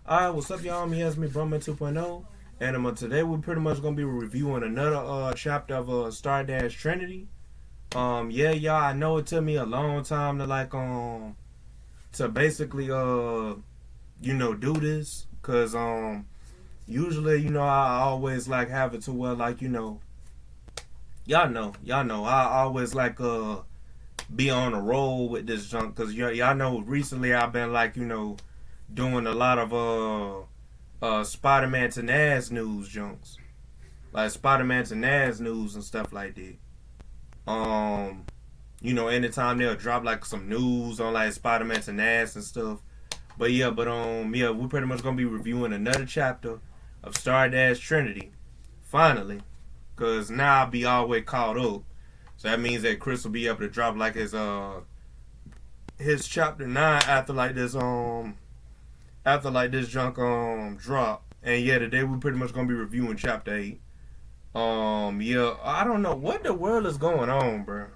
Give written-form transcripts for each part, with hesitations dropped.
Alright, what's up, y'all? Me, me, Brahman 2.0. And today we're pretty much going to be reviewing another chapter of Star Dash Trinity. Yeah, y'all, I know it took me a long time to, to basically, do this. Because, usually, I always, have it to where, y'all know, I always, be on a roll with this junk. Because, y'all know, recently I've been, doing a lot of Spider-Man to Nas news junks, like Spider-Man to Nas news and stuff like that. Anytime they'll drop some news on Spider-Man to Nas and stuff. But we're pretty much gonna be reviewing another chapter of Star Dash Trinity, finally, cause now I'll be all the way caught up. So that means that Chris will be able to drop his chapter 9 after this junk drop. And yeah, today we're pretty much gonna be reviewing chapter 8. I don't know what the world is going on, bro.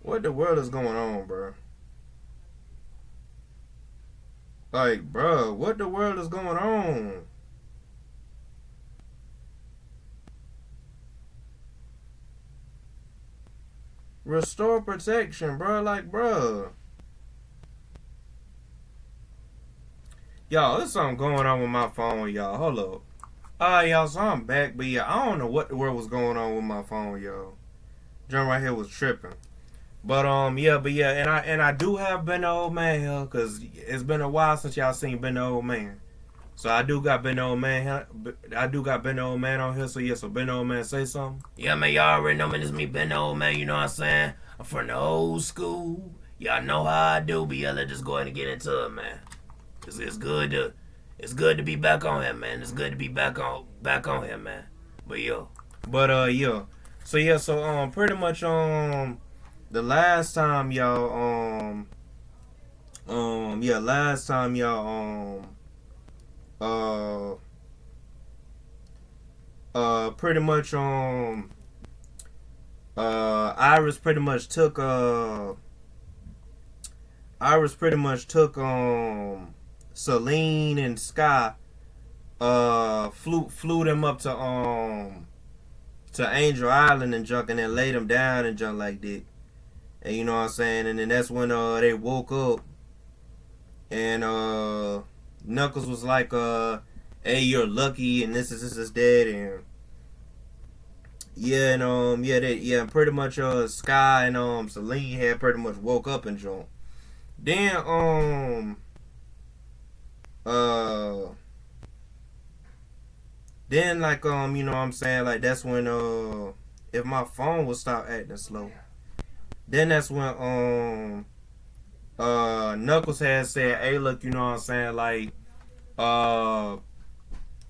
What the world is going on, bro? Bro, what the world is going on? Restore protection, bro. Bro. Y'all, there's something going on with my phone, y'all. Hold up. Y'all, so I'm back, but yeah, I don't know what the world was going on with my phone, y'all. John right here was tripping. But and I do have Ben the Old Man here, cause it's been a while since y'all seen Ben the Old Man. So I do got Ben the Old Man here. I do got Ben the Old Man on here, so yeah, so Ben the Old Man, say something. Yeah, man, y'all already know me, this me Ben the Old Man, you know what I'm saying? I'm from the old school. Y'all know how I do, but yeah, let's just go ahead and get into it, man. It's good to be back on here, man. It's good to be back on here, man. But yo. Yeah. So pretty much the last time y'all pretty much Iris pretty much took Celine and Sky flew them up to Angel Island and junk, and then laid them down and junk like that. And you know what I'm saying? And then that's when they woke up, and Knuckles was like, hey, you're lucky, and this is that, and yeah, and pretty much Sky and Celine had pretty much woke up and junk. Then then you know what I'm saying, that's when if my phone would stop acting slow, then that's when Knuckles had said, hey, look, you know what I'm saying,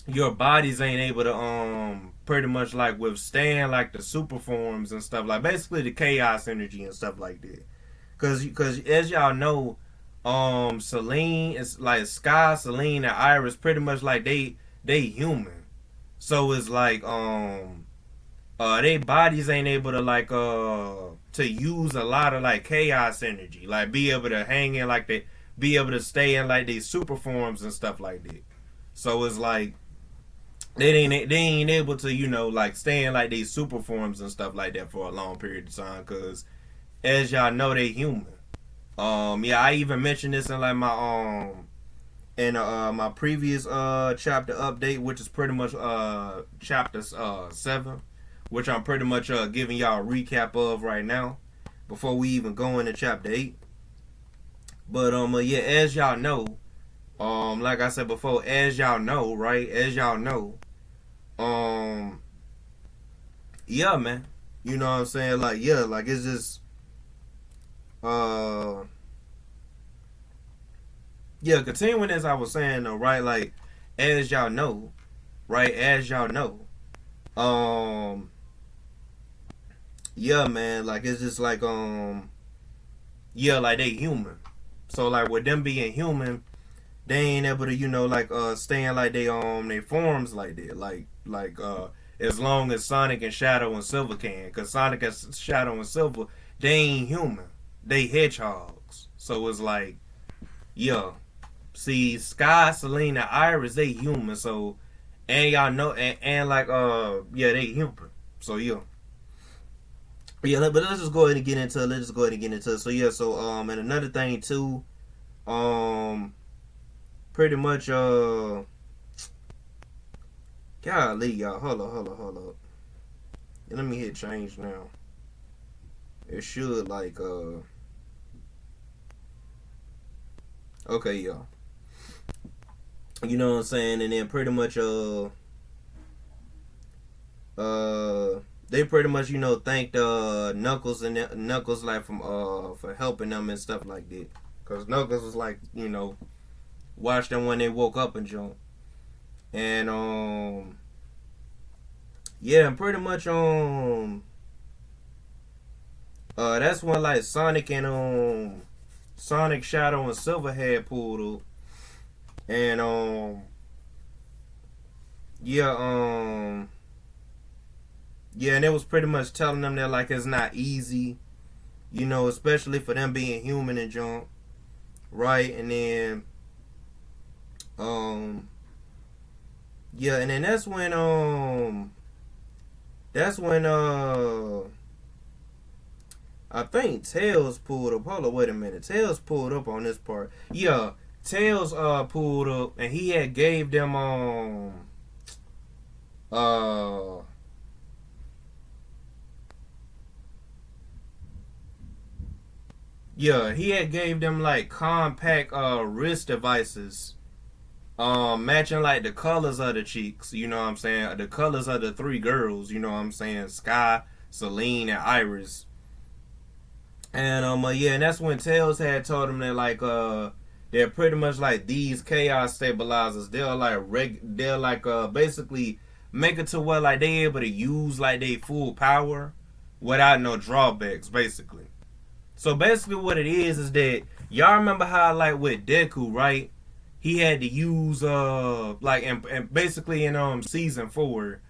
your bodies ain't able to pretty much withstand the super forms and stuff, basically the chaos energy and stuff like that. Cause as y'all know, Celine is Sky, Celine, and Iris pretty much they human. So it's their bodies ain't able to use a lot of chaos energy, be able to hang in they be able to stay in these super forms and stuff like that. So it's they ain't able to stay in these super forms and stuff like that for a long period of time, cause as y'all know, they human. I even mentioned this in my my previous chapter update, which is pretty much chapter 7, which I'm pretty much giving y'all a recap of right now before we even go into chapter 8. But as y'all know, like I said before, as y'all know, right? As y'all know, yeah, man. You know what I'm saying? It's just continuing as I was saying though, right? As y'all know, right? As y'all know, yeah, man. It's just they human. So with them being human, they ain't able to stay in they forms like that. As long as Sonic and Shadow and Silver can, cause Sonic and Shadow and Silver, they ain't human. They hedgehogs. So it's yeah. See, Sky, Selena, Iris, they human. So, and y'all know, and like yeah, they human. So yeah. But let's just go ahead and get into it. Let's just go ahead and get into it. So yeah, so and another thing too, um, pretty much golly, y'all, hold up. Let me hit change now. It should like okay, y'all. You know what I'm saying, and then pretty much they pretty much thanked Knuckles and Knuckles like from for helping them and stuff like that. Cause Knuckles was like watched them when they woke up and jump. And yeah, and pretty much that's when like Sonic and Sonic, Shadow, and Silverhead pulled up. And yeah, yeah, and it was pretty much telling them that like it's not easy, especially for them being human and junk, right? And then yeah, and then that's when I think Tails pulled up. Hold on, wait a minute. Tails pulled up on this part. Yeah, Tails pulled up and he had gave them uh yeah, he had gave them like compact wrist devices matching like the colors of the cheeks, you know what I'm saying? The colors of the three girls, you know what I'm saying? Sky, Celine, and Iris. And yeah, and that's when Tails had told him that like they're pretty much like these chaos stabilizers. They'll like basically make it to where like they able to use like their full power without no drawbacks, basically. So basically what it is that y'all remember how like with Deku, right? He had to use like and basically in season 4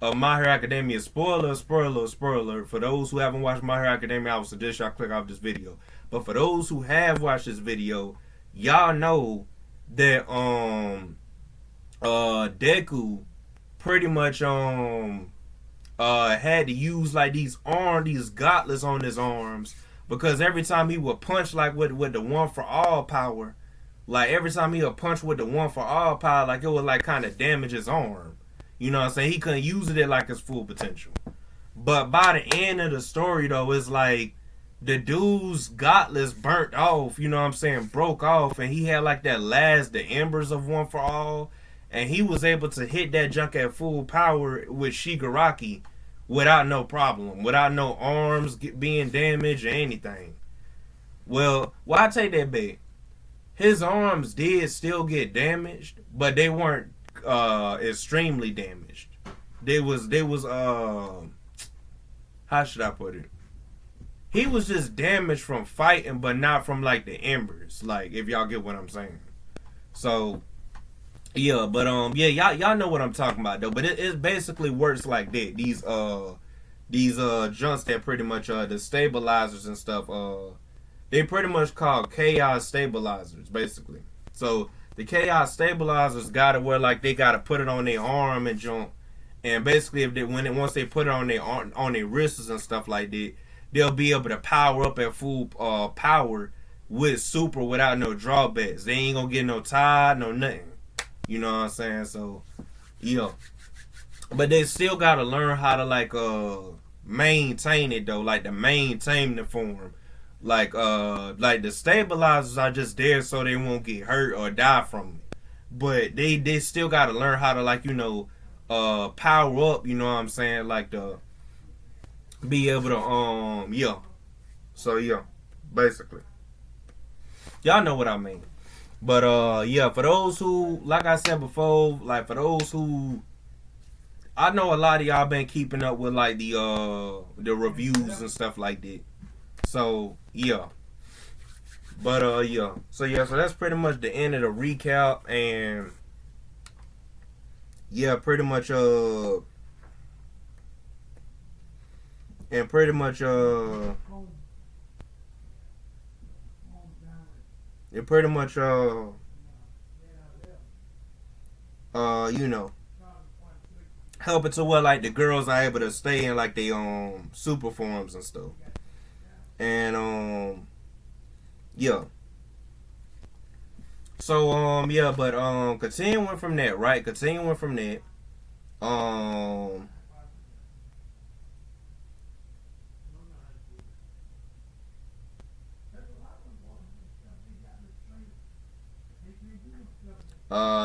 of My Hero Academia. Spoiler for those who haven't watched My Hero Academia, I would suggest y'all click off this video. But for those who have watched this video, y'all know that Deku pretty much had to use like these gauntlets on his arms, because every time he would punch like with the one for all power, like every time he would punch with the one for all power, like it would like kind of damage his arm. You know what I'm saying? He couldn't use it at like his full potential. But by the end of the story though, it's like the dude's gauntlets burnt off, you know what I'm saying, broke off, and he had like the embers of one for all, and he was able to hit that junk at full power with Shigaraki without no problem, without no arms being damaged or anything. Well, I take that back. His arms did still get damaged, but they weren't extremely damaged. They was how should I put it? He was just damaged from fighting, but not from like the embers. Like, if y'all get what I'm saying. So yeah, but yeah, y'all know what I'm talking about though. But it basically works like that. These junks that pretty much the stabilizers and stuff they pretty much called chaos stabilizers basically. So the chaos stabilizers got it where like they gotta put it on their arm and jump, and basically if they once they put it on their wrists and stuff like that, they'll be able to power up at full power with super without no drawbacks. They ain't gonna get no tired, no nothing. You know what I'm saying? So yeah, but they still gotta learn how to like maintain it though, like to maintain the form. Like the stabilizers are just there so they won't get hurt or die from it. But they still gotta learn how to like power up, you know what I'm saying, like to be able to yeah. So yeah, basically. Y'all know what I mean. But yeah, for those who, like I said before, like for those who, I know a lot of y'all been keeping up with like the reviews and stuff like that. So yeah. But yeah. So that's pretty much the end of the recap, and yeah, pretty much and pretty much it pretty much you know, helping to where like the girls are able to stay in like they super forms and stuff. And yeah. So yeah, but continuing from that, right? Continuing from that, um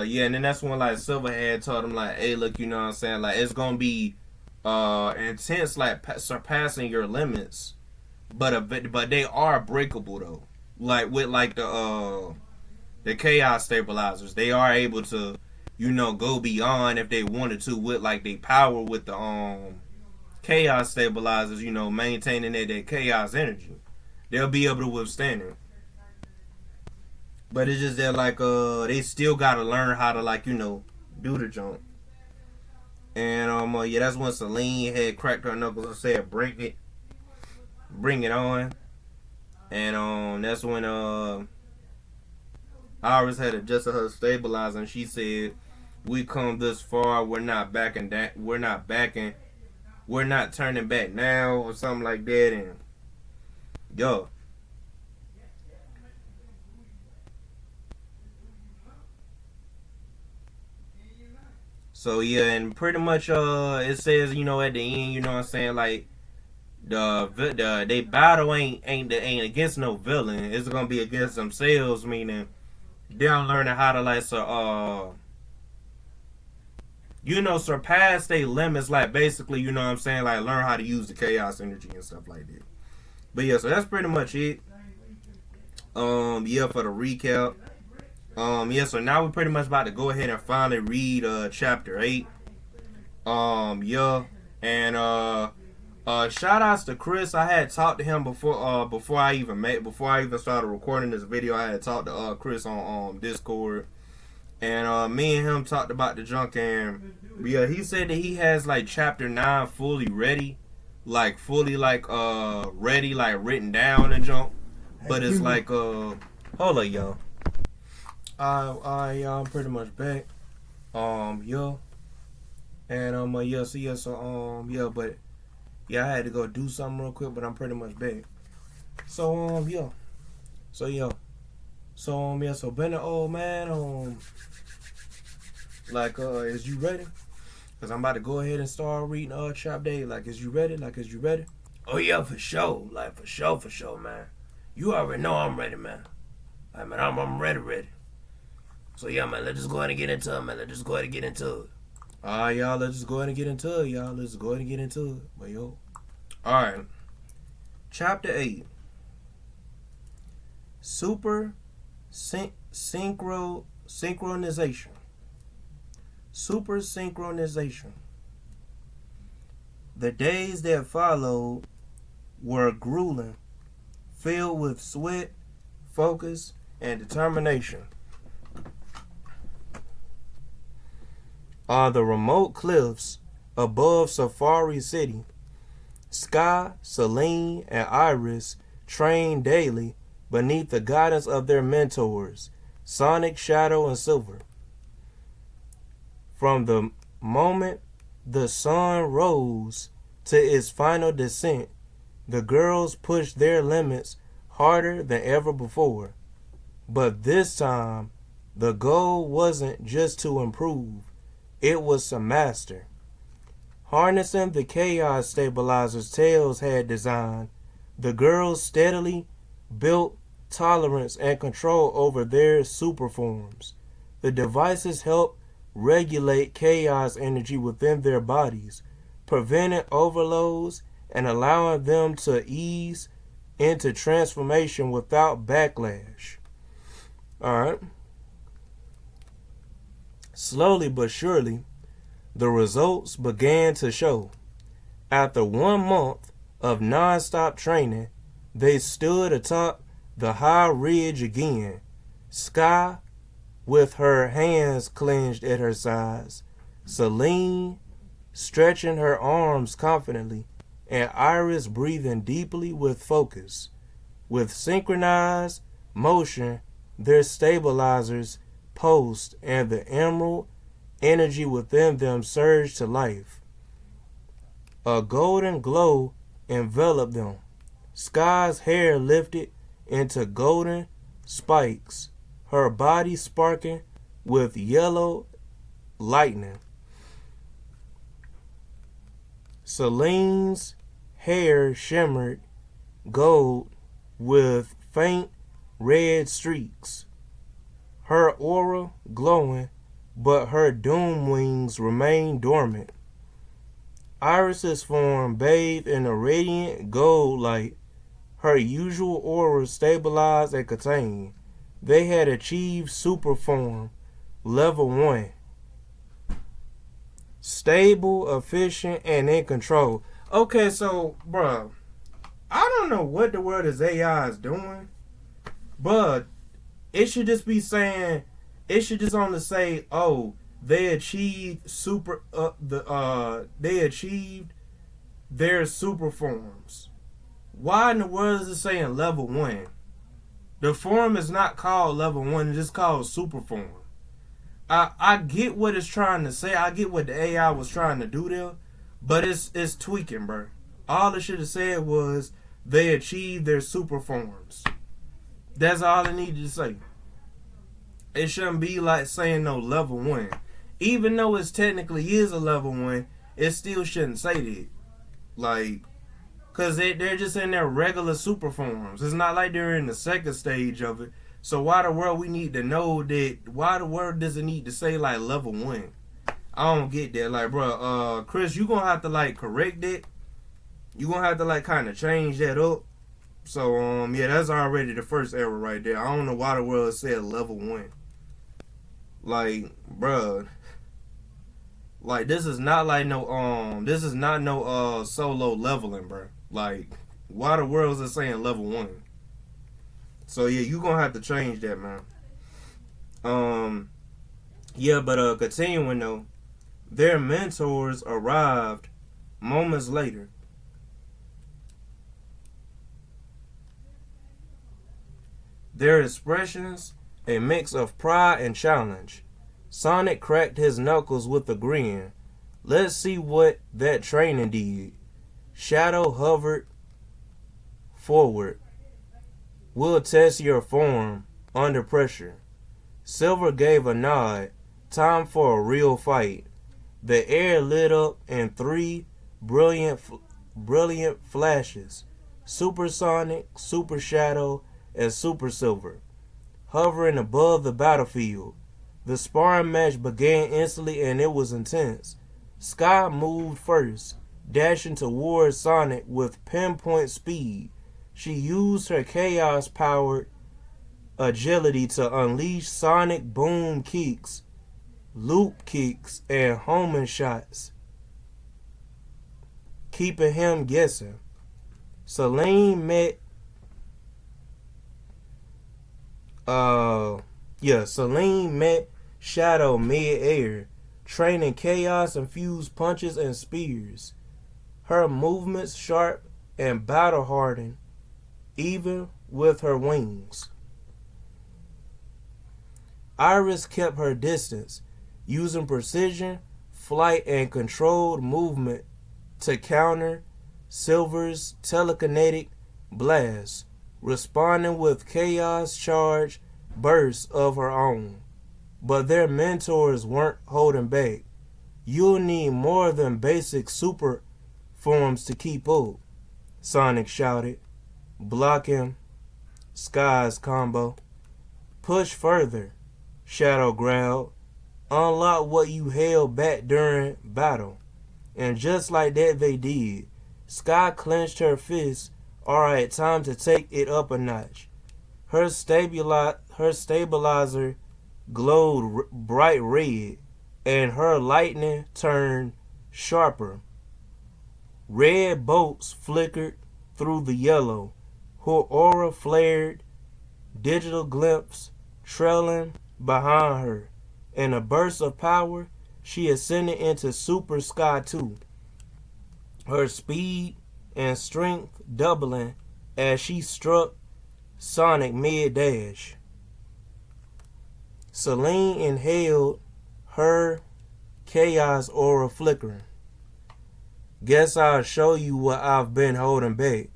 yeah, and then that's when like Silverhead told him like, hey, look, you know what I'm saying? Like it's gonna be intense, like surpassing your limits, but they are breakable though. Like with like the chaos stabilizers, they are able to, you know, go beyond if they wanted to with like they power with the chaos stabilizers, you know, maintaining that chaos energy. They'll be able to withstand it. But it's just that like they still gotta learn how to like, you know, do the jump. And yeah, that's when Celine had cracked her knuckles and said, bring it on. And that's when Iris had adjusted her stabilizer and she said, we come this far, we're not backing that, we're not turning back now or something like that. And yo, so yeah, and pretty much it says, you know, at the end, you know what I'm saying, like the they battle ain't against no villain. It's gonna be against themselves, meaning they're learning how to like you know, surpass their limits, like basically, you know what I'm saying, like learn how to use the chaos energy and stuff like that. But yeah, so that's pretty much it. Yeah, for the recap. Yeah, so now we're pretty much about to go ahead and finally read chapter 8. Yeah, and shout outs to Chris. I had talked to him before I even started recording this video. I had talked to Chris on Discord, and me and him talked about the junk, and yeah, he said that he has like chapter 9 fully ready, like fully like ready, like written down and junk. But it's like hold up, y'all. Yeah, I'm pretty much back. Yeah, and yeah, so yeah, so yeah, but yeah, I had to go do something real quick, but I'm pretty much back. So yeah, so yeah, so yeah, so Bennett, old man, like is you ready? Cause I'm about to go ahead and start reading chapter 8. Like, is you ready? Like, is you ready? Oh yeah, for sure. Like for sure, man. You already know I'm ready, man. Like, man, I'm ready. So yeah, man, let's just go ahead and get into it, man. Let's just go ahead and get into it. Alright, y'all, let's just go ahead and get into it, y'all. Let's go ahead and get into it. But yo. Alright. Chapter 8. Super synchronization. Super synchronization. The days that followed were grueling, filled with sweat, focus, and determination. On the remote cliffs above Safari City, Sky, Celine, and Iris trained daily beneath the guidance of their mentors, Sonic, Shadow, and Silver. From the moment the sun rose to its final descent, the girls pushed their limits harder than ever before. But this time, the goal wasn't just to improve, it was to master. Harnessing the chaos stabilizers Tails had designed, the girls steadily built tolerance and control over their super forms. The devices helped regulate chaos energy within their bodies, preventing overloads and allowing them to ease into transformation without backlash. Alright. Slowly but surely, the results began to show. After 1 month of non-stop training, they stood atop the high ridge again. Sky, with her hands clenched at her sides, Celine, stretching her arms confidently, and Iris breathing deeply with focus. With synchronized motion, their stabilizers post and the emerald Energy within them surged to life. A golden glow enveloped them. Sky's hair lifted into golden spikes, her body sparking with yellow lightning. Celine's hair shimmered gold with faint red streaks, her aura glowing, but her doom wings remained dormant. Iris's form bathed in a radiant gold light, her usual aura stabilized and contained. They had achieved super form, level 1. Stable, efficient, and in control. Okay, so, bruh, I don't know what the word is AI is doing, but it should just be saying, it should just only say, oh, they achieved they achieved their super forms. Why in the world is it saying level 1? The form is not called level 1, it's just called super form. I get what it's trying to say. I get what the AI was trying to do there, but it's tweaking, bro. All it should have said was they achieved their super forms. That's all it needed to say. It shouldn't be like saying no level 1. Even though it technically is a level 1, it still shouldn't say that. Like, because they're just in their regular super forms. It's not like they're in the second stage of it. So why the world we need to know that? Why the world does it need to say like level 1? I don't get that. Like, bro, Chris, you gonna have to like correct it. You gonna have to like kind of change that up. So yeah, that's already the first error right there. I don't know why the world said level 1. Like, bro, like this is not like this is not no solo leveling, bro. Like, why the world is it saying level 1? So yeah, you gonna have to change that, man. Yeah, but continuing though, their mentors arrived moments later. Their expressions a mix of pride and challenge. Sonic cracked his knuckles with a grin. Let's see what that training did. Shadow hovered forward. We'll test your form under pressure. Silver gave a nod. Time for a real fight. The air lit up in 3 brilliant flashes. Supersonic, Super Shadow, and Super Silver. Hovering above the battlefield. The sparring match began instantly and it was intense. Sky moved first, dashing towards Sonic with pinpoint speed. She used her chaos-powered agility to unleash sonic boom kicks, loop kicks, and homing shots, keeping him guessing. Celine met Shadow mid-air, training chaos-infused punches and spears. Her movements sharp and battle-hardened, even with her wings. Iris kept her distance, using precision, flight, and controlled movement to counter Silver's telekinetic blast, responding with chaos-charged bursts of her own. But their mentors weren't holding back. You'll need more than basic super forms to keep up, Sonic shouted, blocking Sky's combo. Push further, Shadow growled. Unlock what you held back during battle. And just like that they did. Sky clenched her fist. Alright, time to take it up a notch. Her stabilizer glowed bright red, and her lightning turned sharper. Red bolts flickered through the yellow. Her aura flared, digital glimpse trailing behind her. In a burst of power, she ascended into Super Sky 2. Her speed and strength doubling as she struck Sonic mid-dash. Celine inhaled her chaos aura flickering. Guess I'll show you what I've been holding back.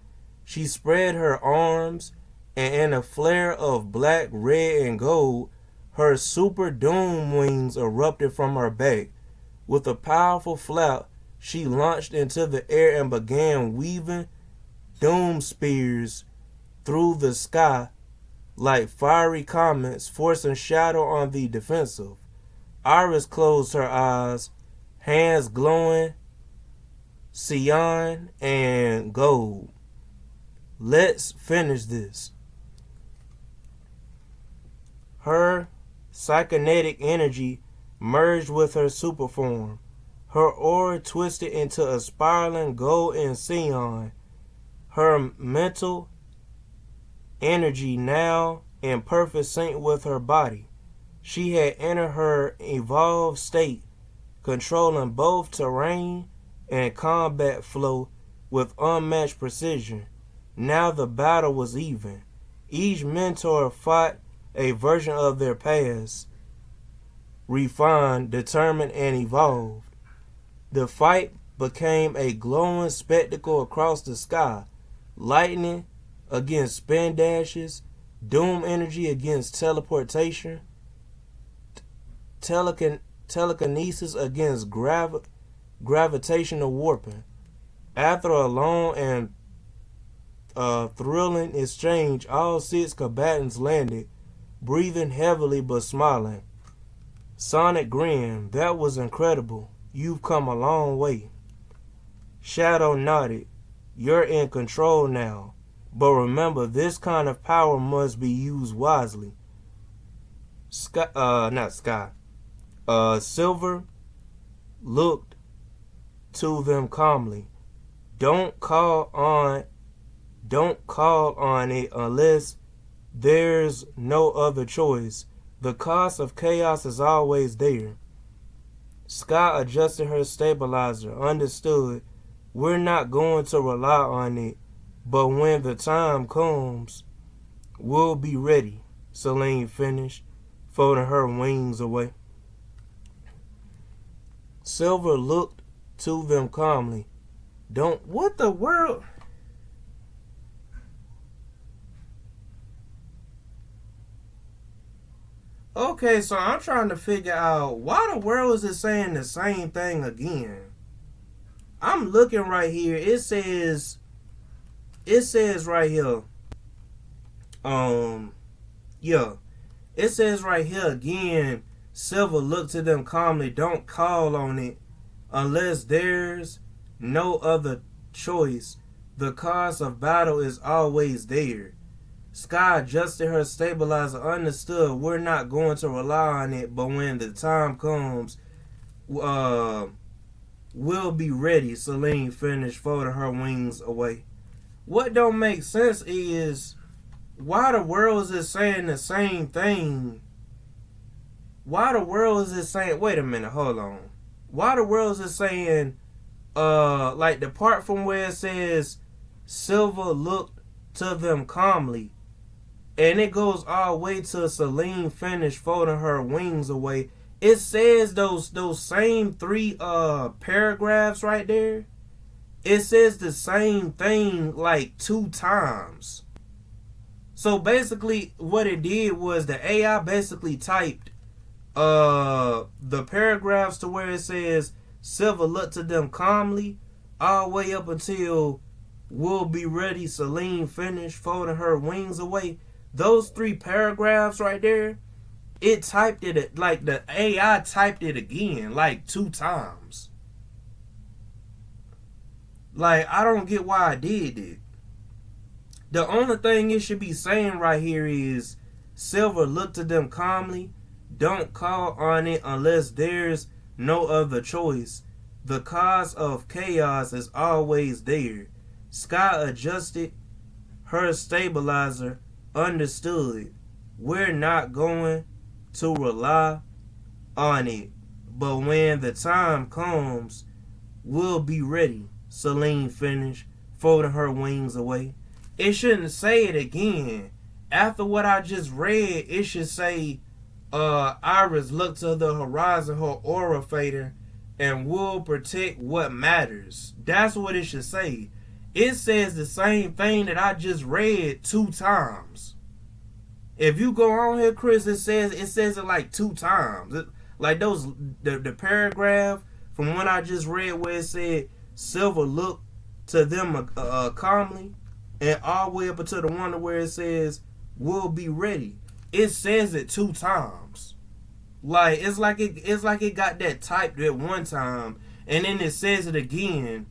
She spread her arms, and in a flare of black, red, and gold, her super doom wings erupted from her back. With a powerful flap, she launched into the air and began weaving doom spears through the sky like fiery comets, forcing shadow on the defensive. Iris closed her eyes, hands glowing cyan and gold. Let's finish this. Her psychonetic energy merged with her super form. Her aura twisted into a spiraling gold and cyan. Her mental energy now in perfect sync with her body. She had entered her evolved state, controlling both terrain and combat flow with unmatched precision. Now the battle was even. Each mentor fought a version of their past, refined, determined, and evolved. The fight became a glowing spectacle across the sky. Lightning against spin dashes, doom energy against teleportation, telekinesis against gravitational warping. After a long and thrilling exchange, all 6 combatants landed, breathing heavily but smiling. Sonic grinned. That was incredible. You've come a long way. Shadow nodded. You're in control now. But remember, this kind of power must be used wisely. Silver looked to them calmly. Don't call on it unless there's no other choice. The cost of chaos is always there. Sky adjusted her stabilizer. Understood. We're not going to rely on it, but when the time comes, we'll be ready. Celine finished, folding her wings away. Silver looked to them calmly. What the world? Okay, so I'm trying to figure out why the world is it saying the same thing again? I'm looking right here. It says right here. It says right here again, Silver looked to them calmly. Don't call on it unless there's no other choice. The cost of battle is always there. Sky adjusted her stabilizer. Understood. We're not going to rely on it, but when the time comes, we'll be ready. Celine finished, folding her wings away. What don't make sense is why the world is it saying the same thing? Why the world is it saying? Wait a minute, hold on. Why the world is it saying? Like the part from where it says Silver looked to them calmly. And it goes all the way to Celine finished, folding her wings away. It says those same 3 paragraphs right there. It says the same thing like 2 times. So basically what it did was the AI basically typed the paragraphs to where it says Silver looked to them calmly all the way up until we'll be ready. Celine finished, folding her wings away. Those 3 paragraphs right there, it typed it, like the AI typed it again, like 2 times. Like, I don't get why I did it. The only thing it should be saying right here is, Silver looked to them calmly. Don't call on it unless there's no other choice. The cause of chaos is always there. Sky adjusted her stabilizer. Understood. We're not going to rely on it, but when the time comes, we'll be ready. Celine finished, folding her wings away. It shouldn't say it again. After what I just read, it should say, Iris looked to the horizon, her aura fading, and will protect what matters. That's what it should say. It says the same thing that I just read 2 times. If you go on here, Chris, it says it like 2 times. Like the paragraph from when I just read where it said Silver looked to them calmly, and all the way up until the one where it says we'll be ready. It says it 2 times. Like it's like it got that typed at one time, and then it says it again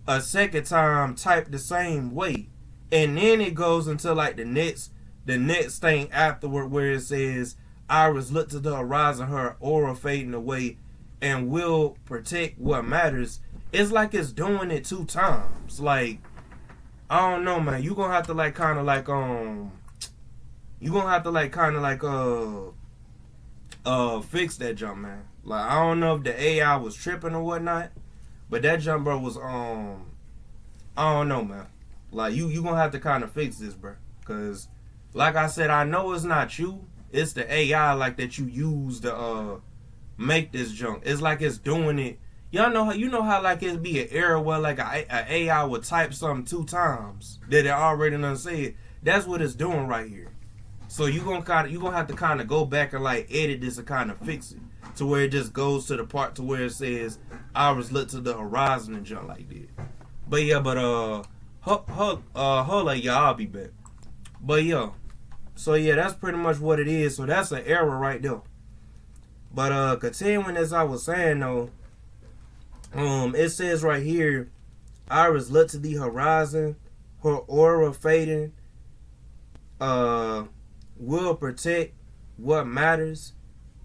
a second time typed the same way, and then it goes into like the next thing afterward where it says Iris looked to the horizon, her aura fading away, and will protect what matters. It's like it's doing it 2 times. Like, I don't know, man. You gonna have to like kind of like fix that jump, man. Like, I don't know if the AI was tripping or whatnot, but that jump, bro, was I don't know, man. Like, you gonna have to kind of fix this, bro, cause like I said, I know it's not you. It's the AI like that you use to make this junk. It's like it's doing it. Y'all know how like it be an error where like a AI would type something 2 times that it already done said. That's what it's doing right here. So you gonna have to kind of go back and like edit this and kind of fix it to where it just goes to the part to where it says Iris look to the horizon and junk like that. But yeah, hold on, y'all, I'll be back. But yeah. So yeah, that's pretty much what it is. So that's an error right there. But continuing as I was saying though, it says right here, Iris looked to the horizon, her aura fading, will protect what matters.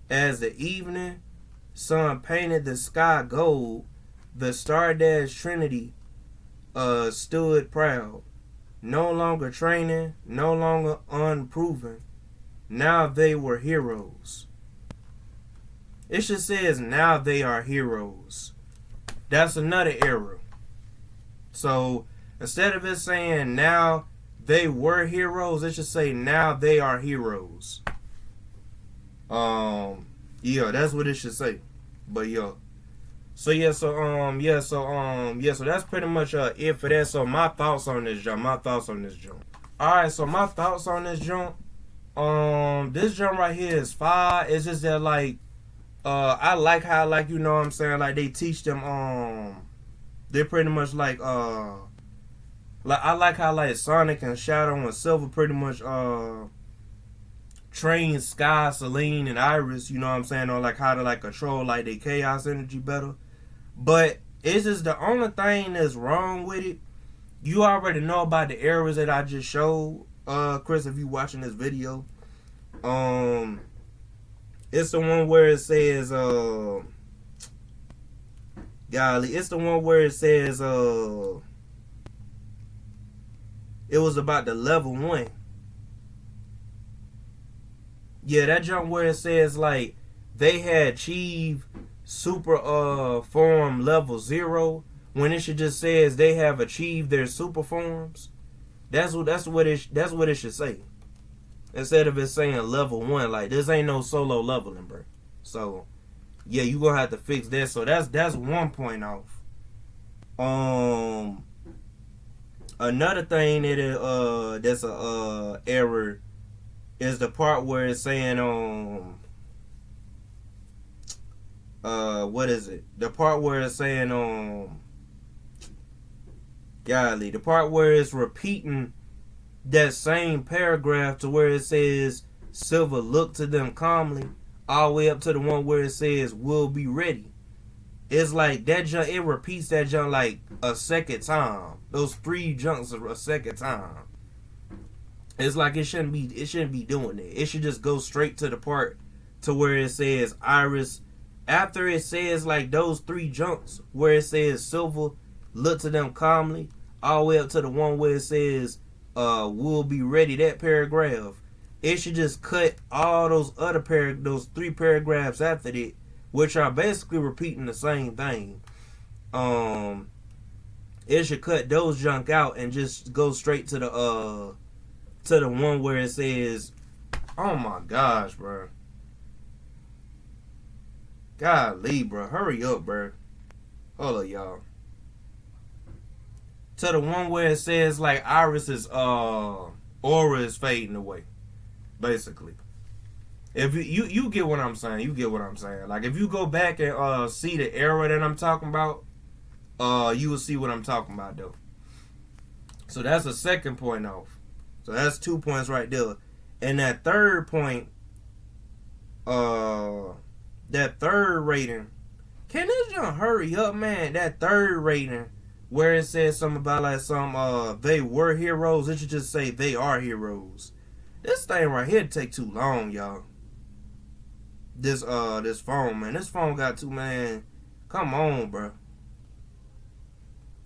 As the evening sun painted the sky gold, the star-dashed Trinity stood proud. No longer training, no longer unproven. Now they were heroes. It just says now they are heroes. That's another error. So instead of it saying now they were heroes, it should say now they are heroes. Yeah, that's what it should say. But yeah. So that's pretty much it for that. So my thoughts on this jump. Alright, so my thoughts on this jump. This jump right here is fire. It's just that like I like how like you know what I'm saying, like they teach them they're pretty much like I like how like Sonic and Shadow and Silver pretty much train Sky, Selene, and Iris, you know what I'm saying, on like how to like control like their chaos energy better. But it's just the only thing that's wrong with it. You already know about the errors that I just showed, Chris, if you watching this video. It's the one where it says it's the one where it says it was about the level 1. Yeah, that jump where it says like they had achieved super form level 0 when it should just says they have achieved their super forms. That's what it should say. Instead of it saying level 1, like this ain't no solo leveling, bro. So yeah, you gonna have to fix that. So that's 1 point off. Another thing that that's a error is the part where it's saying what is it? The part where it's saying the part where it's repeating that same paragraph to where it says Silver looked to them calmly, all the way up to the one where it says we'll be ready. It's like that junk, it repeats that junk like a second time. Those 3 junks are a second time. It's like it shouldn't be doing it. It should just go straight to the part to where it says Iris. After it says like those 3 junks where it says Silver look to them calmly, all the way up to the one where it says we'll be ready, that paragraph. It should just cut all those other those 3 paragraphs after it, which are basically repeating the same thing. It should cut those junk out and just go straight to the one where it says, oh my gosh, bro. Golly, bro. Hurry up, bro. Hold up, y'all. To the one where it says like Iris's aura is fading away, basically. If you get what I'm saying, you get what I'm saying. Like if you go back and see the era that I'm talking about, you will see what I'm talking about though. So that's a second point off. So that's 2 points right there. And that third point, that third rating, can this young hurry up, man? That third rating where it says something about like they were heroes, it should just say they are heroes. This thing right here take too long, y'all. This phone, man. This phone got too, man. Come on, bro.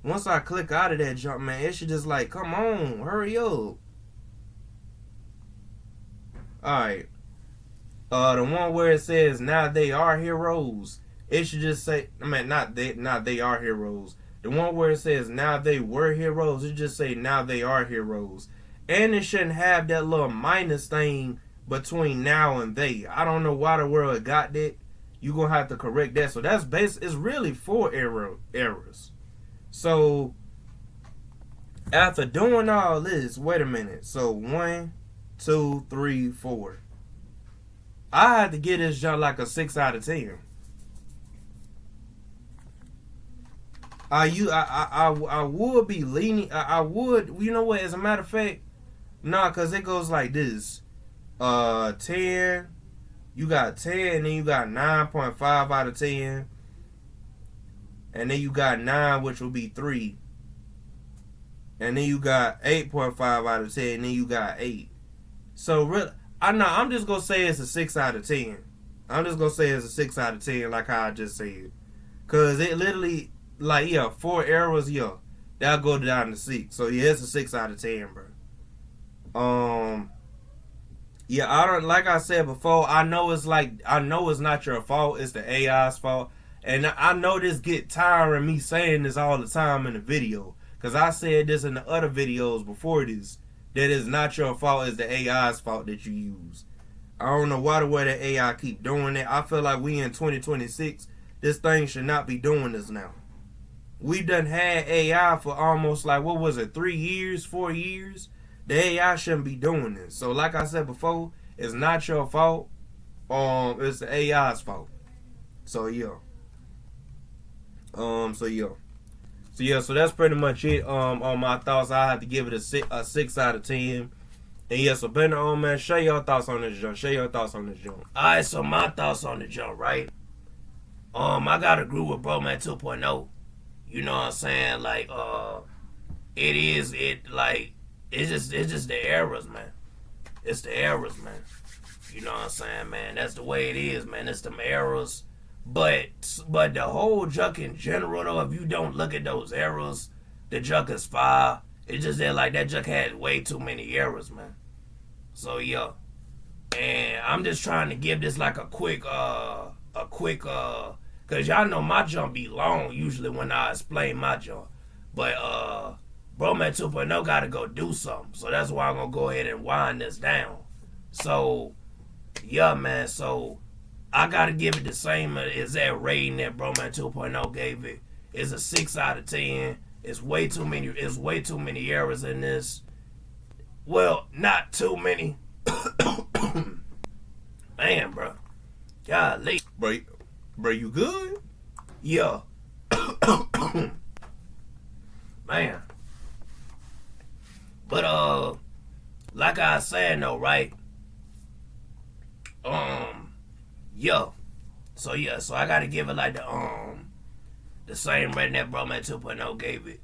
Once I click out of that jump, man, it should just like, come on, hurry up. Alright. The one where it says now they are heroes, it should just say, I mean, not they are heroes. The one where it says now they were heroes, it just say now they are heroes. And it shouldn't have that little minus thing between now and they. I don't know why the world got that. You gonna have to correct that. So that's it's really 4 errors. So after doing all this, wait a minute. So 1, 2, 3, 4. I had to get this jump like a 6 out of 10. I would be leaning. I would. You know what? As a matter of fact, nah, cause it goes like this. 10. You got 10, and then you got 9.5 out of 10, and then you got 9, which will be 3, and then you got 8.5 out of 10, and then you got 8. So really, I'm just gonna say it's a 6 out of 10. I'm just gonna say it's a 6 out of 10, like how I just said, cause it literally, like, yeah, 4 errors, yeah, that'll go down to 6. So yeah, it's a 6 out of 10, bro. Yeah, I don't, like I said before, I know it's not your fault, it's the AI's fault. And I know this get tiring me saying this all the time in the video, cause I said this in the other videos before this, that it's not your fault, it's the AI's fault that you use. I don't know why the way the AI keep doing it. I feel like we in 2026, this thing should not be doing this now. We done had AI for almost like, what was it, 3 years, 4 years? The AI shouldn't be doing this. So like I said before, it's not your fault. It's the AI's fault. So yeah. So that's pretty much it. On my thoughts, I have to give it a 6 out of 10. And yeah, so Bender, man, share your thoughts on this jump. Alright, so my thoughts on the jump, right? I gotta agree with Bro Man 2.0. You know what I'm saying? Like, it's just the errors, man. It's the errors, man. You know what I'm saying, man? That's the way it is, man. It's them errors. But the whole junk in general, though, if you don't look at those errors, the junk is fire. It's just that, like, that junk had way too many errors, man. So, yeah. And I'm just trying to give this, like, a quick, because y'all know my jump be long usually when I explain my jump. But, Bro Man 2.0 gotta go do something. So that's why I'm gonna go ahead and wind this down. So, yeah, man. So, I gotta give it the same exact rating that Bro Man 2.0 gave it. It's a 6 out of 10. It's way too many errors in this. Well, not too many. Man, bro. Golly. Bro, you good? Yeah. Man. But like I said though, right? Yeah. So I gotta give it like the same rating that Bro Man 2.0 gave it.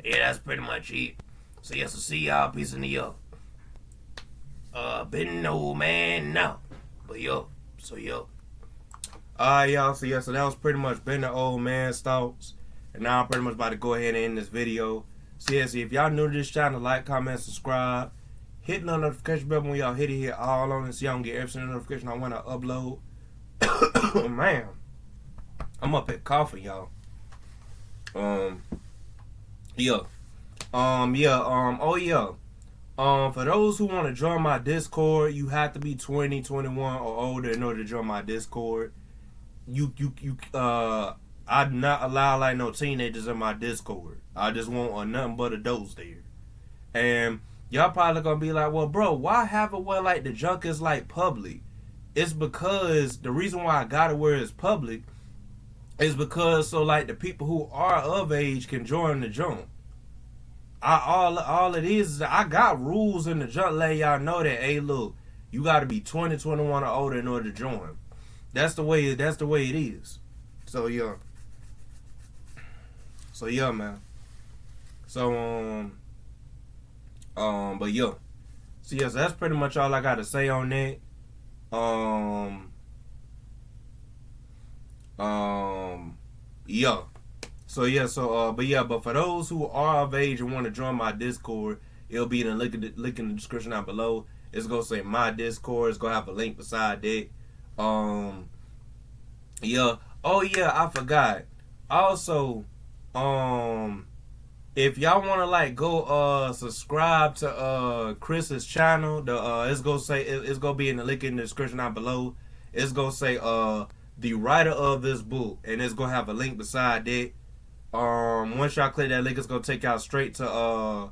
Yeah, that's pretty much it. So yeah, so see y'all. Peace in the yo. Been no man now. But yo. So yo. Alright, y'all. So yeah, so that was pretty much been the old man's thoughts. And now I'm pretty much about to go ahead and end this video. So yeah, see if y'all new to this channel, like, comment, subscribe. Hit the notification bell when y'all hit it all on it so y'all can get every single notification I want to upload. Man. I'm up at coughing, y'all. For those who want to join my Discord, you have to be 20, 21 or older in order to join my Discord. I I do not allow like no teenagers in my Discord. I just want nothing but adults there. And y'all probably gonna be like, well, bro, why have it where like the junk is like public? It's because the reason why I got it where it's public is because so like the people who are of age can join the junk. All it is I got rules in the junk letting y'all know that, hey, look, you got to be 20, 21 or older in order to join. That's the way it is. So yeah, man. So but yeah. So yes, that's pretty much all I got to say on that. Yeah. So yeah, but for those who are of age and want to join my Discord, it'll be in the link in the description down below. It's gonna say my Discord. It's gonna have a link beside that. Yeah. Oh yeah, I forgot. Also, if y'all wanna like go subscribe to Chris's channel, it's gonna be in the link in the description down below. It's gonna say the writer of this book, and it's gonna have a link beside that. Once y'all click that link, it's gonna take y'all straight to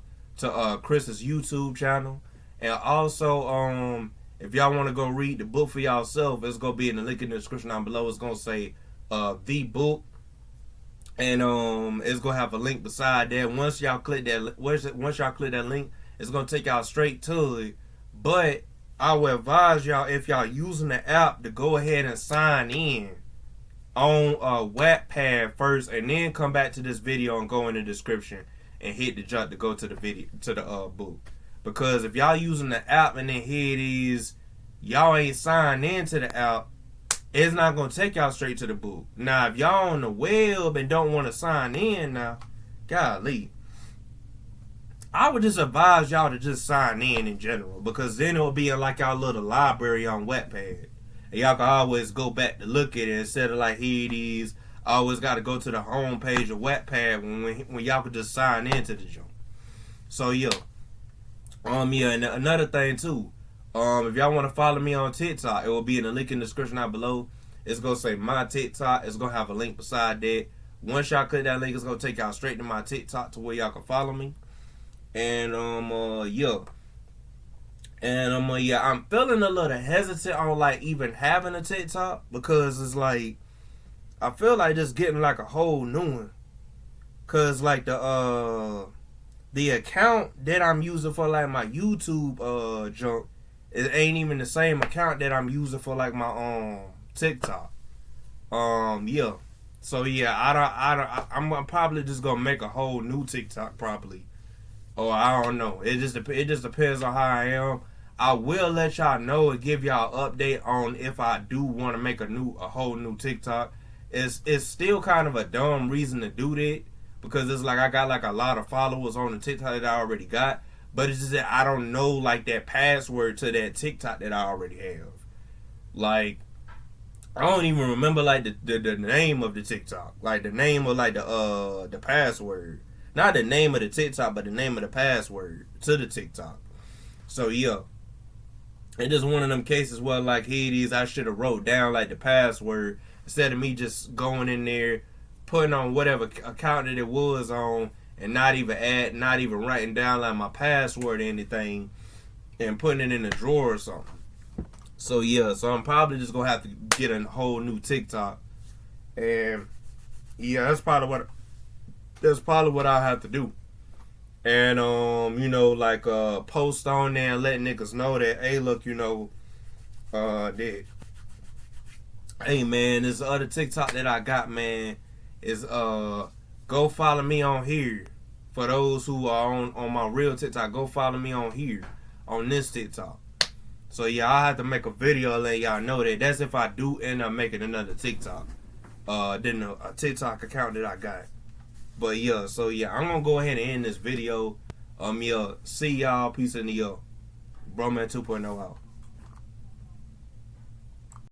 Chris's YouTube channel. And also, if y'all want to go read the book for y'allself, it's gonna be in the link in the description down below. It's gonna say the book, and it's gonna have a link beside that. Once y'all click that link, it's gonna take y'all straight to it. But I would advise y'all, if y'all using the app, to go ahead and sign in on Wattpad first, and then come back to this video and go in the description and hit the jump to go to the video to the book. Because if y'all using the app and then here it is, y'all ain't signed into the app, it's not gonna take y'all straight to the book. Now, if y'all on the web and don't want to sign in, now, golly, I would just advise y'all to just sign in general, because then it'll be in like y'all little library on Wattpad. And y'all can always go back to look at it instead of like, here it is. I always got to go to the home page of Wattpad when y'all could just sign into the joint. So yeah. Yeah, and another thing too. If y'all want to follow me on TikTok, it will be in the link in the description down below. It's gonna say my TikTok. It's gonna have a link beside that. Once y'all click that link, it's gonna take y'all straight to my TikTok to where y'all can follow me. And yeah. And yeah, I'm feeling a little hesitant on like even having a TikTok, because it's like I feel like just getting like a whole new one. Cause like the account that I'm using for like my YouTube junk, it ain't even the same account that I'm using for like my TikTok. Yeah. So yeah, I'm probably just gonna make a whole new TikTok probably. Or I don't know. It just depends on how I am. I will let y'all know and give y'all an update on if I do want to make a whole new TikTok. It's still kind of a dumb reason to do that, because it's like I got like a lot of followers on the TikTok that I already got, but it's just that I don't know like that password to that TikTok that I already have. Like, I don't even remember like the name of the TikTok, like the name of like the password. Not the name of the TikTok, but the name of the password to the TikTok. So yeah, it's just one of them cases where like here it is, I should have wrote down like the password instead of me just going in there, putting on whatever account that it was on, and not even writing down like my password or anything, and putting it in a drawer or something. So yeah, so I'm probably just gonna have to get a whole new TikTok, and yeah, that's probably what I have to do. And you know, like post on there and let niggas know that, hey, look, you know, that, hey man, this other TikTok that I got, man, is go follow me on here. For those who are on my real TikTok, go follow me on here, on this TikTok. So yeah, I have to make a video letting y'all know that. That's if I do end up making another TikTok, then a TikTok account that I got. But yeah, so yeah, I'm gonna go ahead and end this video. Yeah, see y'all. Peace in the Broman 2.0 out.